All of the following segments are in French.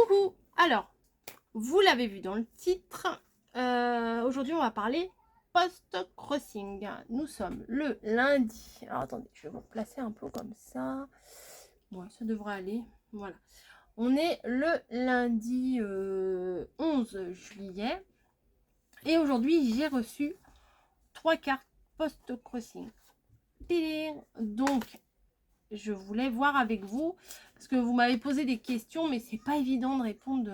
Coucou! Alors, vous l'avez vu dans le titre, aujourd'hui on va parler post-crossing. Nous sommes le lundi. Alors attendez, je vais vous placer un peu comme ça. Bon, ça devrait aller. Voilà. On est le lundi 11 juillet. Et aujourd'hui, j'ai reçu 3 cartes post-crossing. Donc, je voulais voir avec vous, parce que vous m'avez posé des questions, mais c'est pas évident de répondre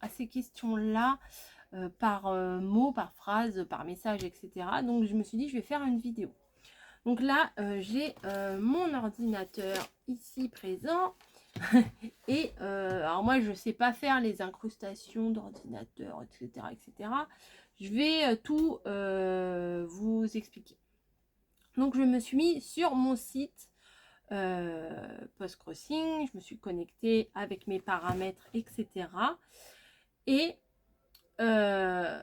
à ces questions-là par mot, par phrase, par message, etc. Donc je me suis dit, je vais faire une vidéo. Donc là, j'ai mon ordinateur ici présent. Et alors moi, je sais pas faire les incrustations d'ordinateur, etc., etc. Je vais tout vous expliquer. Donc je me suis mis sur mon site post-crossing, je me suis connectée avec mes paramètres, etc. Et je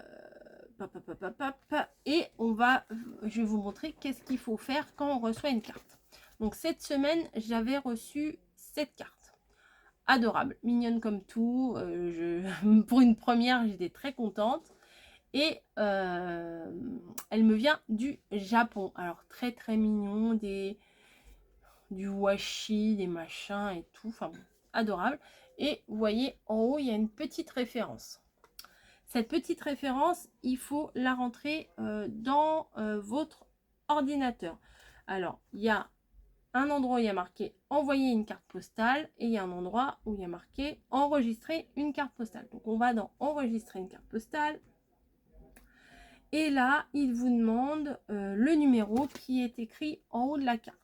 vais vous montrer qu'est-ce qu'il faut faire quand on reçoit une carte. Donc cette semaine, j'avais reçu cette carte. Adorable, mignonne comme tout. Pour une première, j'étais très contente. Et elle me vient du Japon. Alors très très mignon, du washi, des machins et tout, enfin bon, adorable. Et vous voyez en haut, il y a une petite référence. Cette petite référence, il faut la rentrer dans votre ordinateur. Alors, il y a un endroit où il y a marqué envoyer une carte postale et il y a un endroit où il y a marqué enregistrer une carte postale. Donc, on va dans enregistrer une carte postale. Et là, il vous demande le numéro qui est écrit en haut de la carte.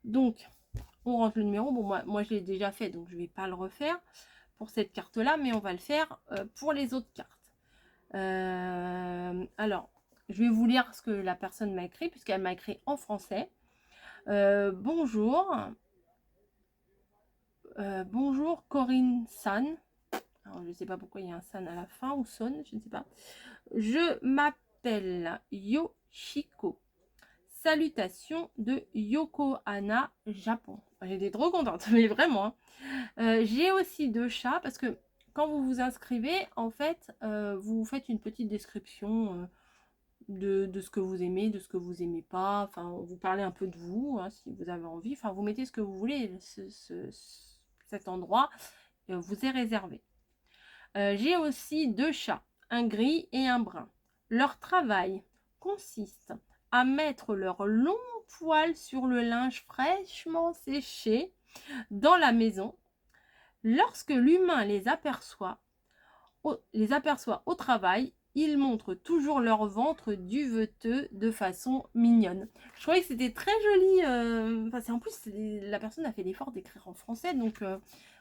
Donc, on rentre le numéro. Bon, moi je l'ai déjà fait, donc je ne vais pas le refaire pour cette carte-là, mais on va le faire pour les autres cartes. Alors, je vais vous lire ce que la personne m'a écrit, puisqu'elle m'a écrit en français. Bonjour. Bonjour Corinne San. Alors, je ne sais pas pourquoi il y a un San à la fin, ou Son, je ne sais pas. Je m'appelle Yoshiko. Salutations de Yokohama, Japon. J'étais trop contente, mais vraiment. J'ai aussi 2 chats parce que quand vous vous inscrivez, en fait, vous faites une petite description de ce que vous aimez, de ce que vous aimez pas. Enfin, vous parlez un peu de vous, hein, si vous avez envie. Enfin, vous mettez ce que vous voulez. Cet endroit vous est réservé. J'ai aussi 2 chats, un gris et un brun. Leur travail consiste à mettre leurs longs poils sur le linge fraîchement séché dans la maison. Lorsque l'humain les aperçoit au travail, ils montrent toujours leur ventre duveteux de façon mignonne. Je trouvais que c'était très joli. En plus, la personne a fait l'effort d'écrire en français, donc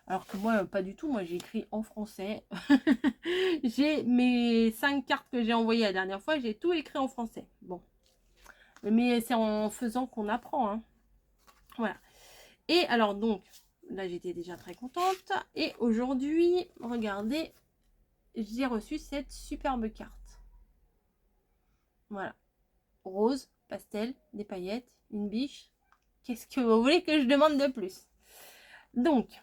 alors que moi, pas du tout. Moi, j'ai écrit en français. J'ai mes 5 cartes que j'ai envoyées la dernière fois, j'ai tout écrit en français. Bon, mais c'est en faisant qu'on apprend, hein. Voilà. Et alors donc, là, j'étais déjà très contente. Et aujourd'hui, regardez, j'ai reçu cette superbe carte. Voilà. Rose, pastel, des paillettes, une biche. Qu'est-ce que vous voulez que je demande de plus? Donc,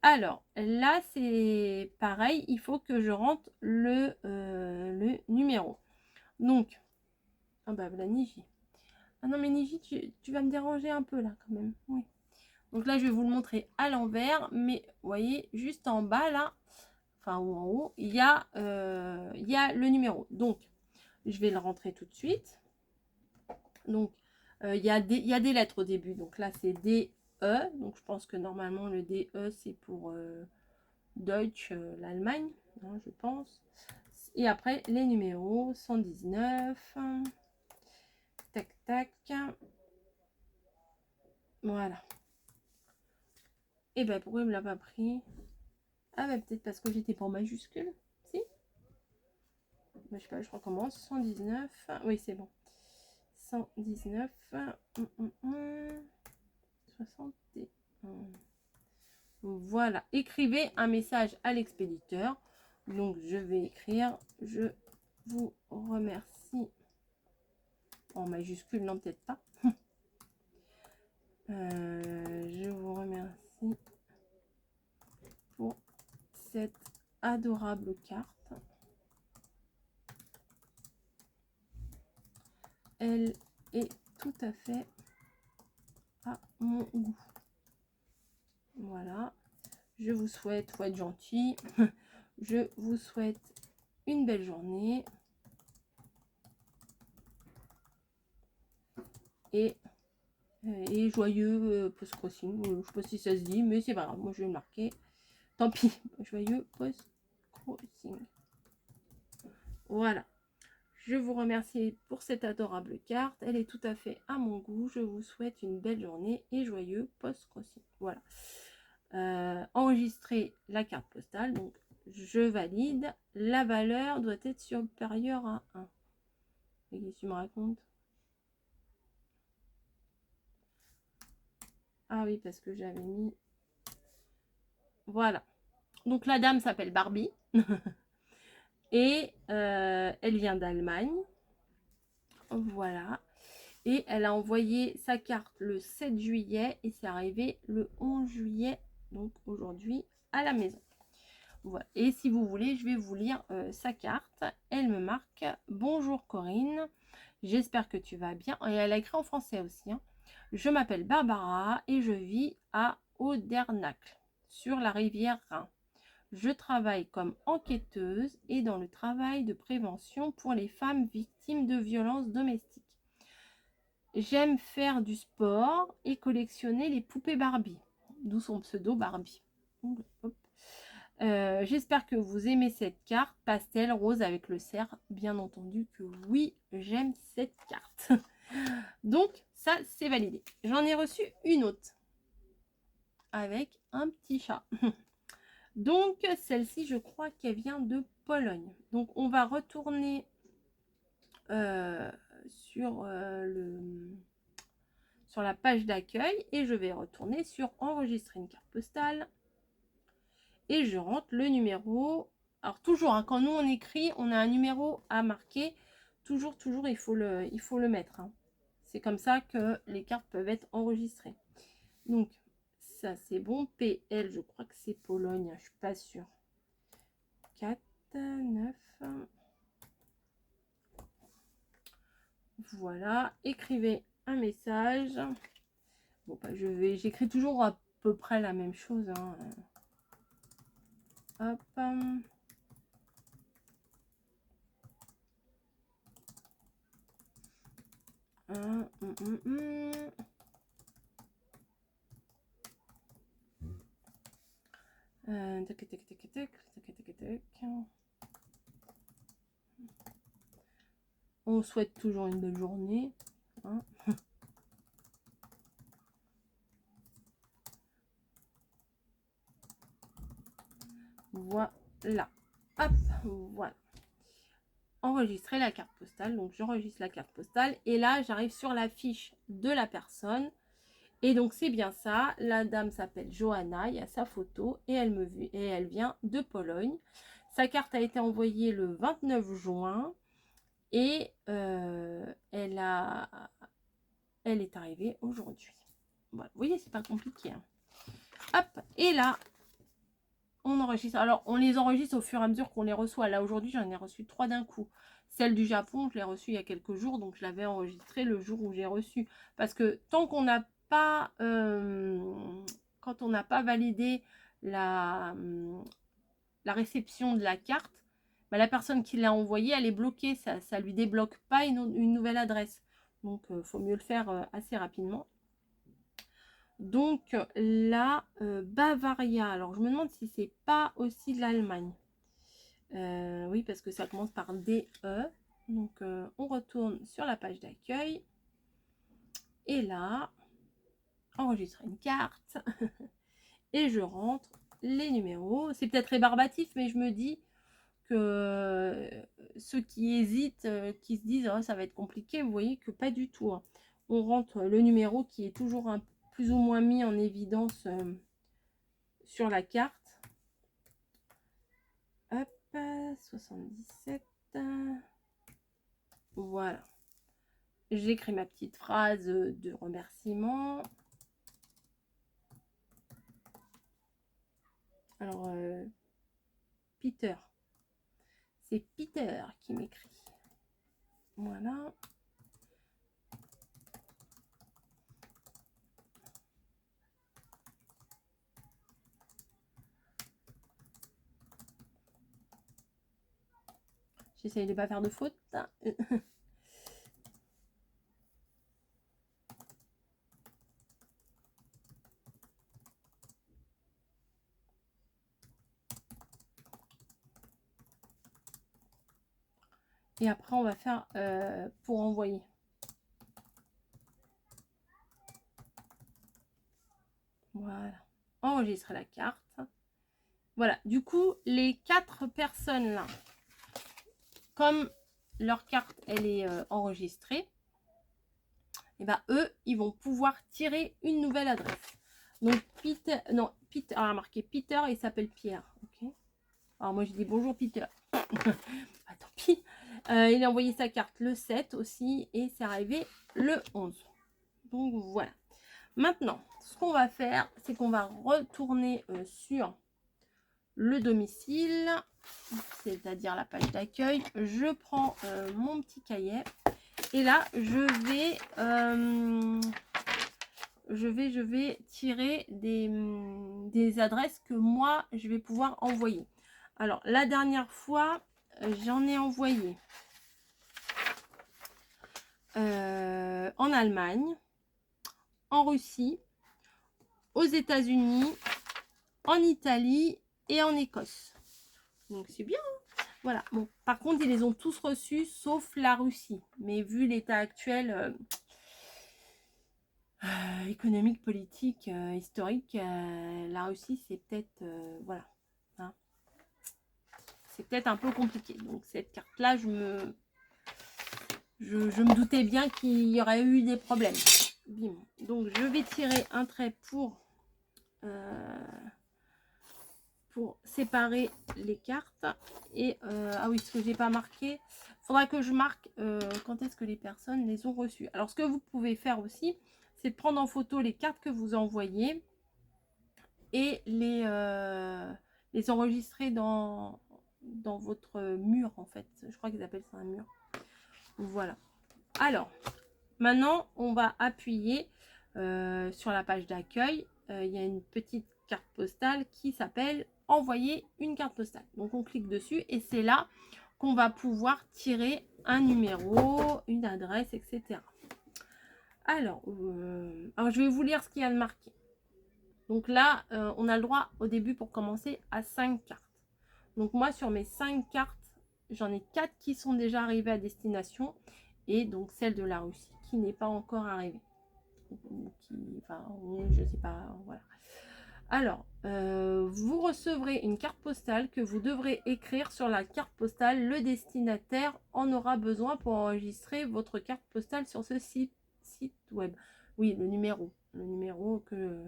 alors, là, c'est pareil. Il faut que je rentre le numéro. Donc, ah bah, la Niji. Ah non, mais Niji, tu vas me déranger un peu, là, quand même. Oui. Donc là, je vais vous le montrer à l'envers. Mais, vous voyez, juste en bas, là, enfin, ou en haut, il y a le numéro. Donc, je vais le rentrer tout de suite. Donc, il y a des lettres au début. Donc là, c'est DE. Donc, je pense que normalement, le DE, c'est pour Deutsch, l'Allemagne, hein, je pense. Et après, les numéros, 119. Tac, tac. Voilà. Et ben, pourquoi il me l'a pas pris? Ah, ben, peut-être parce que j'étais pas en majuscule. Si? Ben, je sais pas, je recommence. 119. Oui, c'est bon. 119. 61. Voilà, écrivez un message à l'expéditeur. Donc, je vais écrire « Je vous remercie ». En majuscule, non, peut-être pas. Je vous remercie pour cette adorable carte. Elle est tout à fait à mon goût. Voilà. Je vous souhaite, faut être gentil, je vous souhaite une belle journée. Et joyeux post-crossing. Je sais pas si ça se dit, mais c'est pas grave. Moi, je vais le marquer. Tant pis. Joyeux post-crossing. Voilà. Je vous remercie pour cette adorable carte. Elle est tout à fait à mon goût. Je vous souhaite une belle journée et joyeux post-crossing. Voilà. Enregistrer la carte postale. Donc, je valide. La valeur doit être supérieure à 1. Qu'est-ce que tu me racontes? Ah oui, parce que j'avais mis... Voilà. Donc, la dame s'appelle Barbie. Et elle vient d'Allemagne. Voilà. Et elle a envoyé sa carte le 7 juillet et c'est arrivé le 11 juillet, donc aujourd'hui, à la maison. Voilà. Et si vous voulez, je vais vous lire sa carte. Elle me marque « Bonjour Corinne, j'espère que tu vas bien ». Et elle a écrit en français aussi. Hein. Je m'appelle Barbara et je vis à Audernacle, sur la rivière Rhin. Je travaille comme enquêteuse et dans le travail de prévention pour les femmes victimes de violences domestiques. J'aime faire du sport et collectionner les poupées Barbie, d'où son pseudo Barbie. J'espère que vous aimez cette carte pastel rose avec le cerf. Bien entendu que oui, j'aime cette carte. Donc, ça, c'est validé. J'en ai reçu une autre avec un petit chat. Donc, celle-ci, je crois qu'elle vient de Pologne. Donc, on va retourner sur la page d'accueil et je vais retourner sur enregistrer une carte postale et je rentre le numéro. Alors toujours, hein, quand nous on écrit, on a un numéro à marquer. Toujours, il faut le mettre. Hein. C'est comme ça que les cartes peuvent être enregistrées. Donc, ça c'est bon. PL, je crois que c'est Pologne, hein, je suis pas sûre. 4, 9. Voilà, écrivez un message. Bon, bah, j'écris toujours à peu près la même chose. Hein. Hop. On souhaite toujours une belle journée. Hein. Voilà. Hop, voilà. Enregistrer la carte postale. Donc, j'enregistre la carte postale. Et là, j'arrive sur la fiche de la personne. Et donc, c'est bien ça. La dame s'appelle Johanna. Il y a sa photo. Et elle vient de Pologne. Sa carte a été envoyée le 29 juin. Et elle est arrivée aujourd'hui. Voilà. Vous voyez, c'est pas compliqué. Hein. Hop. Et là, on enregistre. Alors, on les enregistre au fur et à mesure qu'on les reçoit. Là, aujourd'hui, j'en ai reçu 3 d'un coup. Celle du Japon, je l'ai reçue il y a quelques jours. Donc, je l'avais enregistrée le jour où j'ai reçu. Parce que tant qu'on n'a pas... quand on n'a pas validé la réception de la carte, bah, la personne qui l'a envoyée, elle est bloquée. Ça ne lui débloque pas une nouvelle adresse. Donc, il faut mieux le faire assez rapidement. Donc là, Bavaria. Alors, je me demande si c'est pas aussi de l'Allemagne. Oui, parce que ça commence par DE. Donc, on retourne sur la page d'accueil. Et là, enregistrer une carte. Et je rentre les numéros. C'est peut-être rébarbatif, mais je me dis que ceux qui hésitent, qui se disent oh, ça va être compliqué, vous voyez que pas du tout. Hein. On rentre le numéro qui est toujours plus ou moins mis en évidence sur la carte. Hop, 77. Voilà. J'écris ma petite phrase de remerciement. Alors, Peter. C'est Peter qui m'écrit. Voilà. J'essaye de ne pas faire de faute. Et après, on va faire pour envoyer. Voilà. Enregistrer la carte. Voilà. Du coup, les 4 personnes là, comme leur carte, elle est enregistrée, et ben eux, ils vont pouvoir tirer une nouvelle adresse. Donc, Peter, non, Peter, a marqué Peter, il s'appelle Pierre. Ok. Alors, moi, je dis bonjour Peter. Ah, tant pis. Il a envoyé sa carte le 7 aussi et c'est arrivé le 11. Donc, voilà. Maintenant, ce qu'on va faire, c'est qu'on va retourner sur le domicile, c'est-à-dire la page d'accueil. Je prends mon petit cahier et là, je vais tirer des adresses que moi, je vais pouvoir envoyer. Alors, la dernière fois, j'en ai envoyé en Allemagne, en Russie, aux États-Unis, en Italie et en Écosse. Donc, c'est bien. Hein, voilà. Bon, par contre, ils les ont tous reçus, sauf la Russie. Mais vu l'état actuel économique, politique, historique, la Russie, c'est peut-être... voilà. Hein, c'est peut-être un peu compliqué. Donc, cette carte-là, je me doutais bien qu'il y aurait eu des problèmes. Bim. Donc, je vais tirer un trait pour séparer les cartes. Et, ah oui, ce que j'ai pas marqué, il faudra que je marque quand est-ce que les personnes les ont reçues. Alors, ce que vous pouvez faire aussi, c'est de prendre en photo les cartes que vous envoyez et les enregistrer dans votre mur, en fait. Je crois qu'ils appellent ça un mur. Voilà. Alors, maintenant, on va appuyer sur la page d'accueil. Il y a une petite carte postale qui s'appelle « Envoyer une carte postale ». Donc, on clique dessus et c'est là qu'on va pouvoir tirer un numéro, une adresse, etc. Alors, je vais vous lire ce qu'il y a de marqué. Donc là, on a le droit au début pour commencer à 5 cartes. Donc moi, sur mes 5 cartes, j'en ai 4 qui sont déjà arrivées à destination et donc celle de la Russie qui n'est pas encore arrivée. Enfin, je sais pas, voilà. Alors, vous recevrez une carte postale que vous devrez écrire sur la carte postale. Le destinataire en aura besoin pour enregistrer votre carte postale sur ce site web. Oui, le numéro que...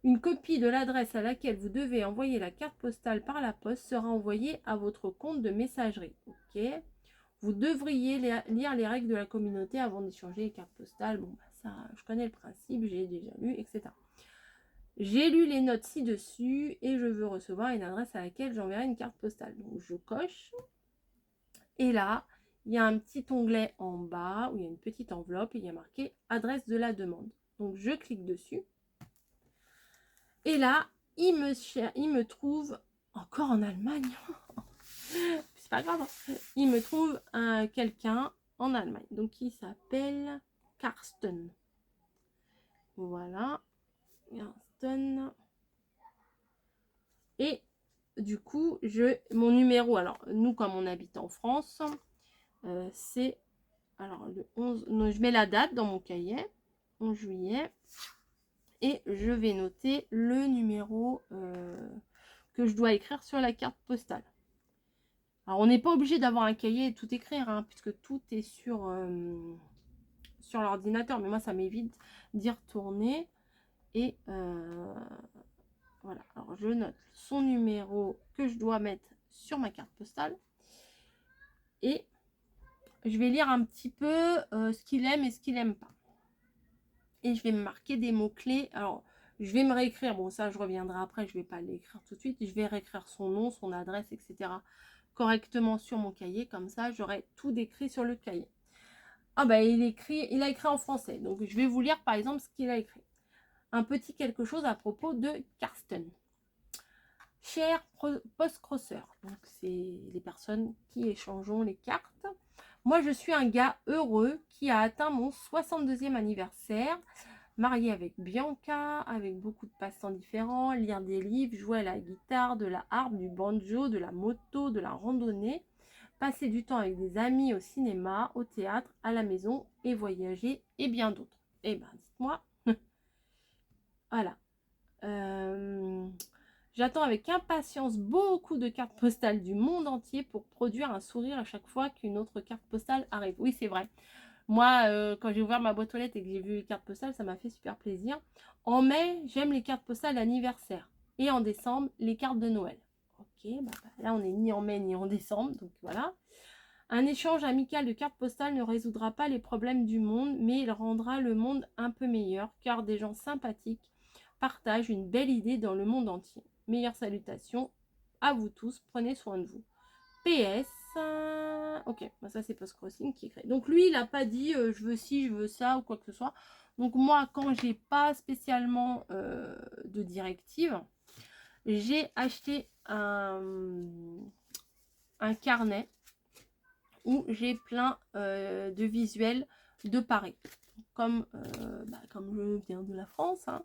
Une copie de l'adresse à laquelle vous devez envoyer la carte postale par la poste sera envoyée à votre compte de messagerie. Ok. Vous devriez lire les règles de la communauté avant d'échanger les cartes postales. Bon, bah ça, je connais le principe, j'ai déjà lu, etc. J'ai lu les notes ci-dessus et je veux recevoir une adresse à laquelle j'enverrai une carte postale. Donc, je coche. Et là, il y a un petit onglet en bas où il y a une petite enveloppe et il y a marqué « Adresse de la demande ». Donc, je clique dessus. Et là, il me trouve encore en Allemagne. C'est pas grave. Hein. Il me trouve quelqu'un en Allemagne. Donc, il s'appelle Karsten. Voilà. Karsten. Et du coup, mon numéro, alors nous, comme on habite en France, c'est, alors le 11, non, je mets la date dans mon cahier, 11 juillet. Et je vais noter le numéro que je dois écrire sur la carte postale. Alors, on n'est pas obligé d'avoir un cahier et tout écrire, hein, puisque tout est sur l'ordinateur. Mais moi, ça m'évite d'y retourner. Et voilà. Alors, je note son numéro que je dois mettre sur ma carte postale. Et je vais lire un petit peu ce qu'il aime et ce qu'il n'aime pas. Et je vais me marquer des mots-clés. Alors, Je vais me réécrire, bon ça je reviendrai après, je vais pas l'écrire tout de suite, je vais réécrire son nom, son adresse, etc. correctement sur mon cahier, comme ça j'aurai tout décrit sur le cahier. Ah bah il a écrit en français, donc je vais vous lire par exemple ce qu'il a écrit. Un petit quelque chose à propos de Karsten. Cher post-crosser, donc c'est les personnes qui échangeons les cartes. Moi je suis un gars heureux qui a atteint mon 62e anniversaire. Marié avec Bianca, avec beaucoup de passe-temps différents, lire des livres, jouer à la guitare, de la harpe, du banjo, de la moto, de la randonnée, passer du temps avec des amis au cinéma, au théâtre, à la maison et voyager et bien d'autres. Eh ben, dites-moi. Voilà. J'attends avec impatience beaucoup de cartes postales du monde entier pour produire un sourire à chaque fois qu'une autre carte postale arrive. Oui, c'est vrai. Moi, quand j'ai ouvert ma boîte aux lettres et que j'ai vu les cartes postales, ça m'a fait super plaisir. En mai, j'aime les cartes postales d'anniversaire. Et en décembre, les cartes de Noël. Ok, là on est ni en mai ni en décembre, donc voilà. Un échange amical de cartes postales ne résoudra pas les problèmes du monde, mais il rendra le monde un peu meilleur, car des gens sympathiques partagent une belle idée dans le monde entier. Meilleures salutations à vous tous, prenez soin de vous. PS, ok, ça c'est Post-Crossing qui crée. Donc lui, il n'a pas dit je veux ci, je veux ça ou quoi que ce soit. Donc moi, quand j'ai pas spécialement de directive, j'ai acheté un carnet où j'ai plein de visuels de Paris. Comme je viens de la France, hein,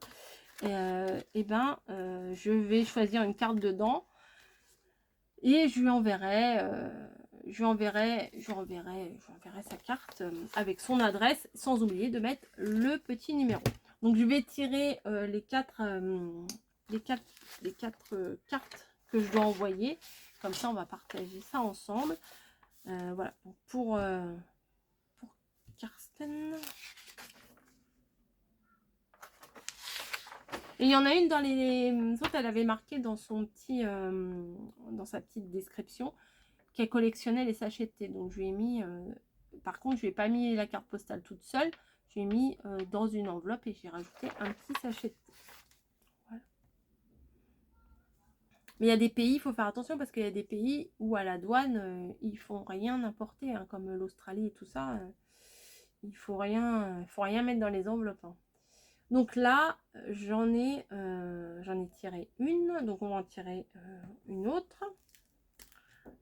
je vais choisir une carte dedans et je lui enverrai sa carte avec son adresse, sans oublier de mettre le petit numéro. Donc je vais tirer les quatre cartes que je dois envoyer. Comme ça, on va partager ça ensemble. Voilà. Donc pour Karsten. Et il y en a une dans les autres, elle avait marqué dans son petit, dans sa petite description qu'elle collectionnait les sachets de thé. Donc je lui ai mis, par contre je lui ai pas mis la carte postale toute seule, je lui ai mis dans une enveloppe et j'ai rajouté un petit sachet de thé. Voilà. Mais il y a des pays, il faut faire attention parce qu'il y a des pays où à la douane ils font rien importer, hein, comme l'Australie et tout ça. Il faut rien mettre dans les enveloppes. Hein. Donc là, j'en ai tiré une, donc on va en tirer une autre.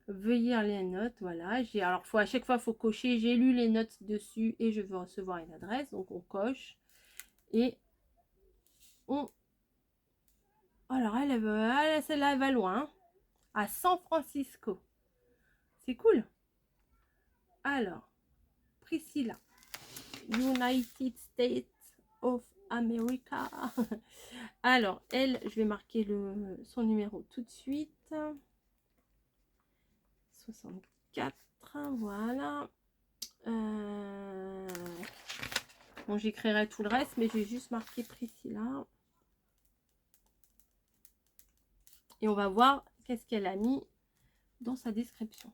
Veuillez lire les notes, voilà. Alors, à chaque fois, il faut cocher. J'ai lu les notes dessus et je veux recevoir une adresse. Donc, on coche. Et on... Alors, celle-là, elle va loin. Hein, à San Francisco. C'est cool. Alors, Priscilla. United States of America. Alors, elle, je vais marquer son numéro tout de suite. 64, voilà. Bon, j'écrirai tout le reste, mais j'ai juste marqué Priscilla. Et on va voir qu'est-ce qu'elle a mis dans sa description.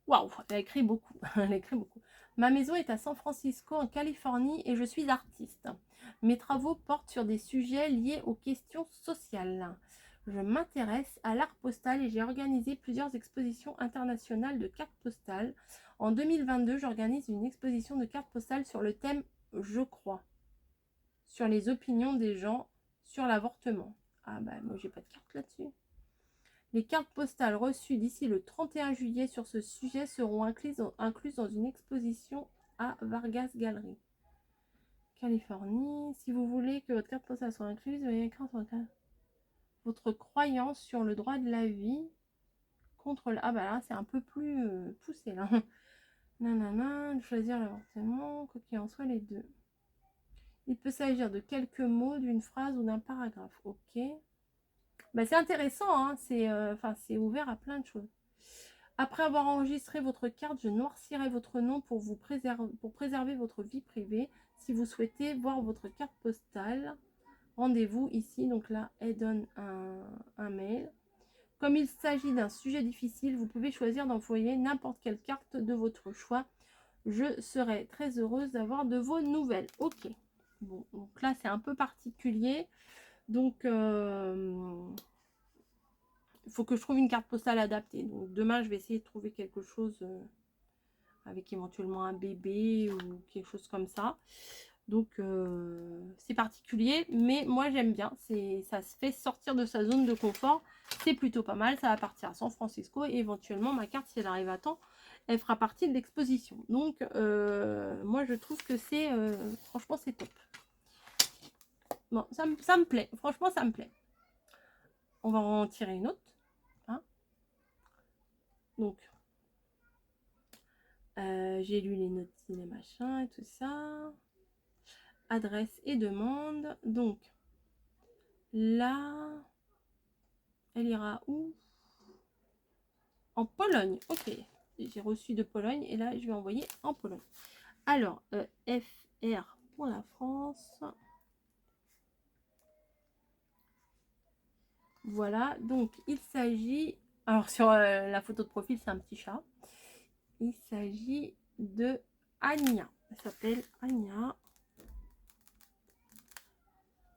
Waouh, elle a écrit beaucoup. Elle a écrit beaucoup. Ma maison est à San Francisco, en Californie, et je suis artiste. Mes travaux portent sur des sujets liés aux questions sociales. Je m'intéresse à l'art postal et j'ai organisé plusieurs expositions internationales de cartes postales. En 2022, j'organise une exposition de cartes postales sur le thème « Je crois », sur les opinions des gens sur l'avortement. Ah bah moi j'ai pas de carte là-dessus. Les cartes postales reçues d'ici le 31 juillet sur ce sujet seront incluses dans une exposition à Vargas Gallery. Californie. Si vous voulez que votre carte postale soit incluse, veuillez écrire sur votre croyance sur le droit de la vie contre le... Ah bah là, c'est un peu plus poussé là. Nanana, de choisir l'avortement, quoi qu'il en soit les deux. Il peut s'agir de quelques mots, d'une phrase ou d'un paragraphe. Ok. Bah, c'est intéressant, hein, c'est ouvert à plein de choses. Après avoir enregistré votre carte, je noircirai votre nom pour préserver votre vie privée. Si vous souhaitez voir votre carte postale, rendez-vous ici. Donc là, elle donne un mail. Comme il s'agit d'un sujet difficile, vous pouvez choisir d'envoyer n'importe quelle carte de votre choix. Je serai très heureuse d'avoir de vos nouvelles. Ok. Bon, donc là, c'est un peu particulier. Donc, il faut que je trouve une carte postale adaptée. Donc, demain, je vais essayer de trouver quelque chose avec éventuellement un bébé ou quelque chose comme ça. Donc, c'est particulier, mais moi, j'aime bien. Ça se fait sortir de sa zone de confort. C'est plutôt pas mal. Ça va partir à San Francisco et éventuellement, ma carte, si elle arrive à temps, elle fera partie de l'exposition. Donc, moi, je trouve que c'est... franchement, c'est top. Bon, ça me plaît. Franchement, ça me plaît. On va en tirer une autre. Hein. Donc, j'ai lu les notes, les machins et tout ça. Adresse et demande. Donc, là, elle ira où? En Pologne. Ok. J'ai reçu de Pologne et là, je vais envoyer en Pologne. Alors, FR pour la France. Voilà. Donc, il s'agit... Alors, sur la photo de profil, c'est un petit chat. Il s'agit de Anya. Elle s'appelle Anya.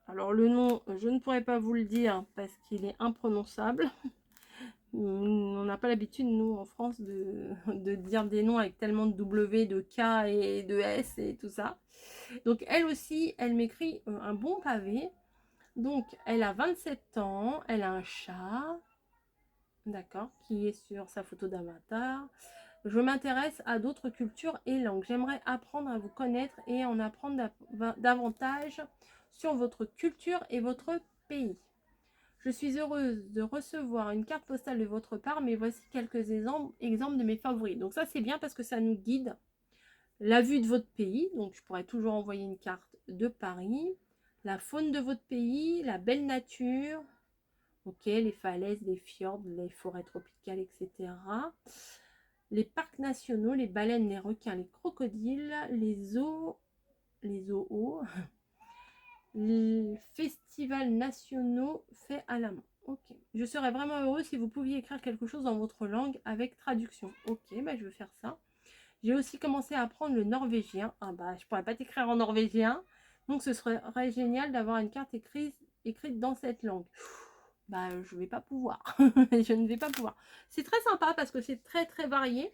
Alors le nom, je ne pourrais pas vous le dire parce qu'il est imprononçable. On n'a pas l'habitude, nous, en France, de dire des noms avec tellement de W, de K et de S et tout ça. Donc elle aussi, elle m'écrit un bon pavé. Donc elle a 27 ans, elle a un chat, d'accord, qui est sur sa photo d'avatar. Je m'intéresse à d'autres cultures et langues. J'aimerais apprendre à vous connaître et en apprendre davantage sur votre culture et votre pays. Je suis heureuse de recevoir une carte postale de votre part, mais voici quelques exemples de mes favoris. Donc ça, c'est bien parce que ça nous guide la vue de votre pays. Donc je pourrais toujours envoyer une carte de Paris, la faune de votre pays, la belle nature, ok, les falaises, les fjords, les forêts tropicales, etc. Les parcs nationaux, les baleines, les requins, les crocodiles, les zoos, les festivals nationaux faits à la main. Ok. Je serais vraiment heureuse si vous pouviez écrire quelque chose dans votre langue avec traduction. Ok, bah je vais faire ça. J'ai aussi commencé à apprendre le norvégien. Ah bah je pourrais pas t'écrire en norvégien. Donc ce serait génial d'avoir une carte écrite dans cette langue. Bah je vais pas pouvoir. Je ne vais pas pouvoir. C'est très sympa parce que c'est très très varié.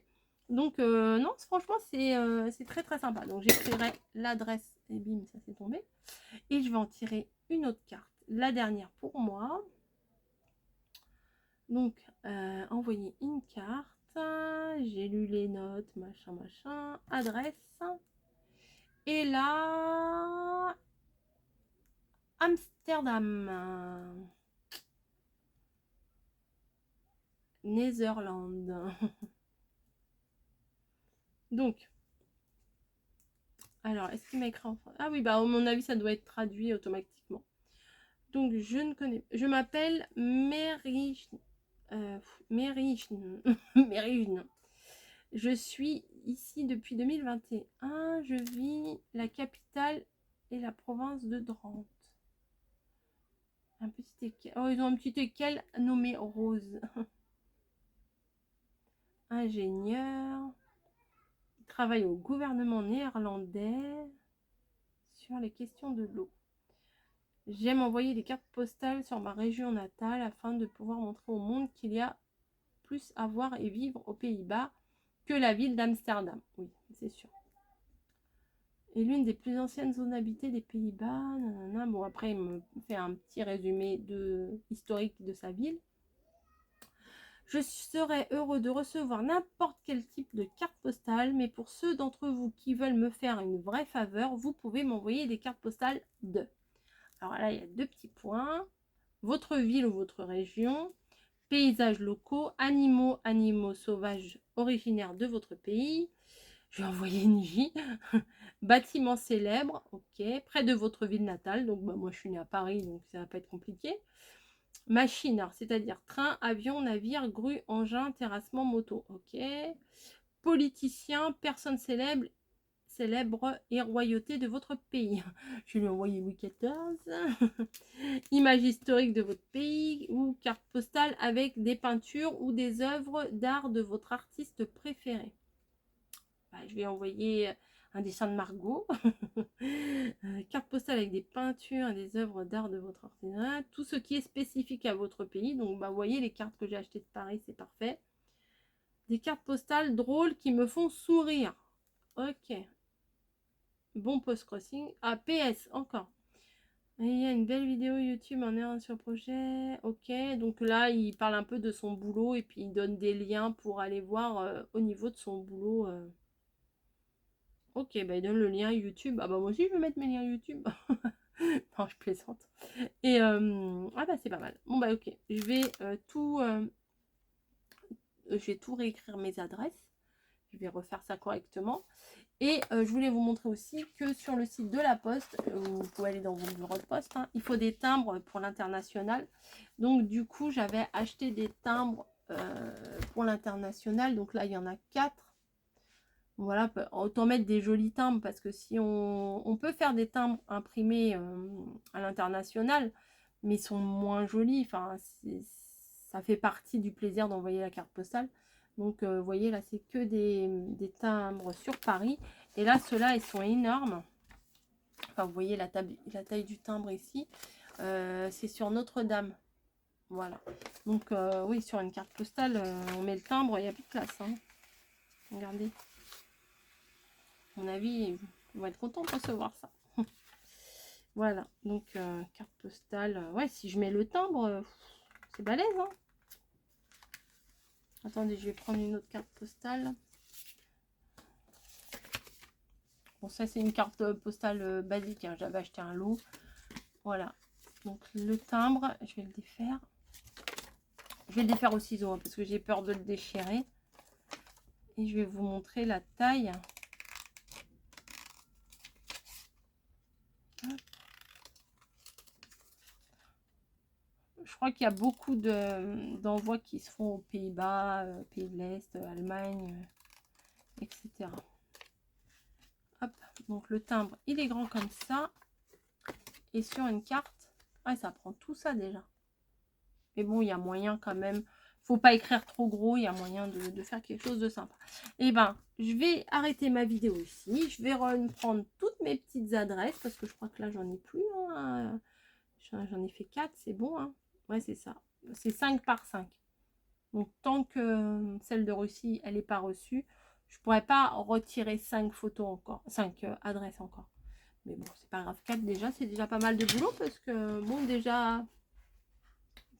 Donc non, franchement c'est très très sympa. Donc j'écrirai l'adresse et bim, ça s'est tombé. Et je vais en tirer une autre carte, la dernière pour moi. Donc, envoyer une carte. J'ai lu les notes, machin, machin. Adresse. Et là, Amsterdam. Netherlands. Donc, alors, est-ce qu'il m'a écrit en français? Ah oui, bah, à mon avis, ça doit être traduit automatiquement. Donc, je ne connais pas. Je m'appelle Merichn. Merichn. Je suis ici depuis 2021. Je vis la capitale et la province de Drenthe. Un petit équel. Oh, ils ont un petit équel nommé Rose. Ingénieur. Il travaille au gouvernement néerlandais sur les questions de l'eau. J'aime envoyer des cartes postales sur ma région natale afin de pouvoir montrer au monde qu'il y a plus à voir et vivre aux Pays-Bas que la ville d'Amsterdam. Oui, c'est sûr. Et l'une des plus anciennes zones habitées des Pays-Bas. Bon, après, il me fait un petit résumé historique de sa ville. Je serais heureux de recevoir n'importe quel type de carte postale, mais pour ceux d'entre vous qui veulent me faire une vraie faveur, vous pouvez m'envoyer des cartes postales de... Alors là, il y a deux petits points. Votre ville ou votre région, paysages locaux, animaux sauvages originaires de votre pays. Je vais envoyer une J. Bâtiment célèbre, ok. Près de votre ville natale. Donc, bah, moi, je suis née à Paris, donc ça va pas être compliqué. Machine, c'est-à-dire train, avion, navire, grue, engin, terrassement, moto, ok. Politicien, personne célèbre et royauté de votre pays. Je lui ai envoyé Louis XIV. Image historique de votre pays ou carte postale avec des peintures ou des œuvres d'art de votre artiste préféré. Bah, je vais envoyer un dessin de Margot. Carte postale avec des peintures et des œuvres d'art de votre artisanat. Tout ce qui est spécifique à votre pays. Donc, bah, vous voyez, les cartes que j'ai achetées de Paris, c'est parfait. Des cartes postales drôles qui me font sourire. Ok. Bon post-crossing. Ah, PS, encore. Il y a une belle vidéo YouTube en erreur sur projet. Ok, donc là, il parle un peu de son boulot et puis il donne des liens pour aller voir au niveau de son boulot. Ok, bah il donne le lien YouTube. Ah bah moi aussi, je vais mettre mes liens YouTube. Non, je plaisante. Et ah bah c'est pas mal. Bon bah ok, je vais tout réécrire mes adresses. Je vais refaire ça correctement. Et je voulais vous montrer aussi que sur le site de la Poste, vous pouvez aller dans vos bureaux de poste, hein, il faut des timbres pour l'international. Donc du coup, j'avais acheté des timbres pour l'international. Donc là, il y en a 4. Voilà, autant mettre des jolis timbres parce que si on peut faire des timbres imprimés à l'international, mais ils sont moins jolis. Enfin, ça fait partie du plaisir d'envoyer la carte postale. Donc, vous voyez, là, c'est que des timbres sur Paris. Et là, ceux-là, ils sont énormes. Enfin, vous voyez la taille du timbre ici. C'est sur Notre-Dame. Voilà. Donc, oui, sur une carte postale, on met le timbre, il n'y a plus de place. Hein. Regardez. À mon avis, ils vont être contents de recevoir ça. Voilà. Donc, carte postale. Ouais, si je mets le timbre, c'est balèze, hein. Attendez, je vais prendre une autre carte postale. Bon, ça, c'est une carte postale basique. Hein. J'avais acheté un lot. Voilà. Donc, le timbre, je vais le défaire. Je vais le défaire au ciseau hein, parce que j'ai peur de le déchirer. Et je vais vous montrer la taille. Je crois qu'il y a beaucoup d'envois qui se font aux Pays-Bas, Pays de l'Est, Allemagne, etc. Hop, donc le timbre, il est grand comme ça. Et sur une carte, ah, ça prend tout ça déjà. Mais bon, il y a moyen quand même. Faut pas écrire trop gros, il y a moyen de faire quelque chose de sympa. Et ben, je vais arrêter ma vidéo ici. Je vais reprendre toutes mes petites adresses parce que je crois que là, j'en ai plus. Hein. J'en ai fait 4, c'est bon. Hein. Ouais, c'est ça. C'est 5 par 5. Donc, tant que celle de Russie, elle n'est pas reçue, je pourrais pas retirer 5 photos encore, 5 adresses encore. Mais bon, c'est pas grave. 4 déjà, c'est déjà pas mal de boulot parce que, bon, déjà,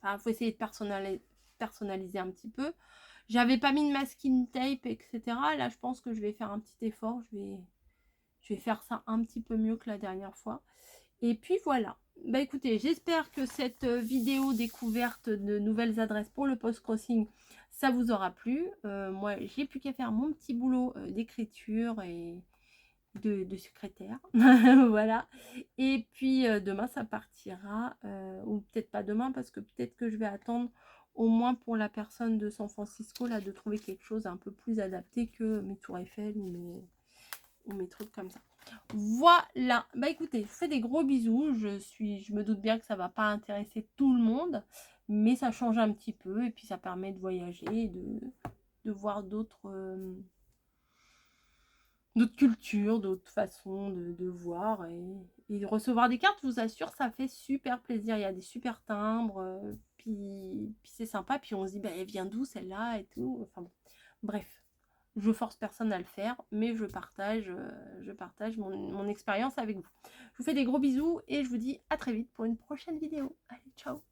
il faut essayer de personnaliser un petit peu. J'avais pas mis de masking tape, etc. Là, je pense que je vais faire un petit effort. Je vais faire ça un petit peu mieux que la dernière fois. Et puis voilà. Bah écoutez, j'espère que cette vidéo découverte de nouvelles adresses pour le post-crossing, ça vous aura plu. Moi, j'ai plus qu'à faire mon petit boulot d'écriture et de secrétaire. Voilà. Et puis demain, ça partira. Ou peut-être pas demain, parce que peut-être que je vais attendre au moins pour la personne de San Francisco, là, de trouver quelque chose un peu plus adapté que mes tours Eiffel ou mes trucs comme ça. Voilà, bah écoutez, je vous fais des gros bisous. Je me doute bien que ça va pas intéresser tout le monde, mais ça change un petit peu et puis ça permet de voyager et de voir d'autres cultures, d'autres façons de voir et de recevoir des cartes. Je vous assure, ça fait super plaisir. Il y a des super timbres, puis c'est sympa. Puis on se dit, bah, elle vient d'où celle-là et tout. Enfin bon, bref. Je force personne à le faire, mais je partage mon expérience avec vous. Je vous fais des gros bisous et je vous dis à très vite pour une prochaine vidéo. Allez, ciao!